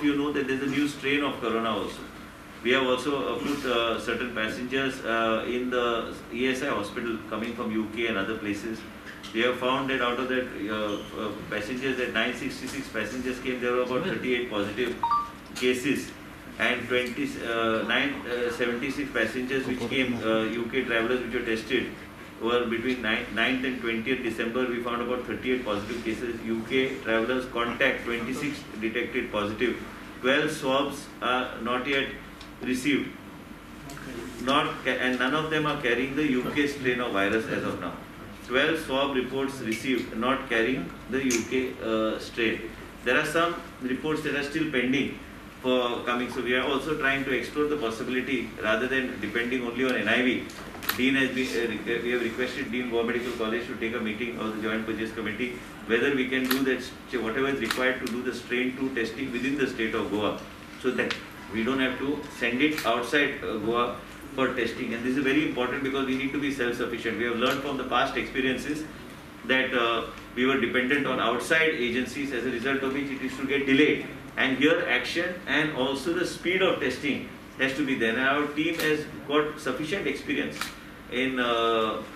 of you know that there's a new strain of corona also. We have also put certain passengers in the ESI hospital coming from UK and other places. We have found that out of that passengers, that 966 passengers came, there were about 38 positive cases, and 976 passengers which came, UK travelers which were tested, were between 9th and 20th December. We found about 38 positive cases. UK travelers contact, 26 detected positive. 12 swabs are not yet received. And none of them are carrying the UK strain of virus as of now. 12 swab reports received, not carrying the UK strain. There are some reports that are still pending for coming. So we are also trying to explore the possibility, rather than depending only on NIV. Dean has been, we have requested Dean Goa Medical College to take a meeting of the Joint Purchase Committee, whether we can do that, whatever is required to do the strain 2 testing within the state of Goa, so that we don't have to send it outside Goa for testing. And this is very important because we need to be self-sufficient. We have learned from the past experiences that we were dependent on outside agencies, as a result of which it is to get delayed. And here action and also the speed of testing has to be there. And our team has got sufficient experience in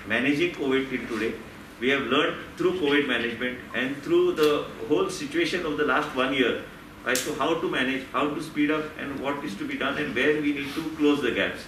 managing COVID till today. We have learned through COVID management and through the whole situation of the last 1 year as to how to manage, how to speed up, and what is to be done, and where we need to close the gaps.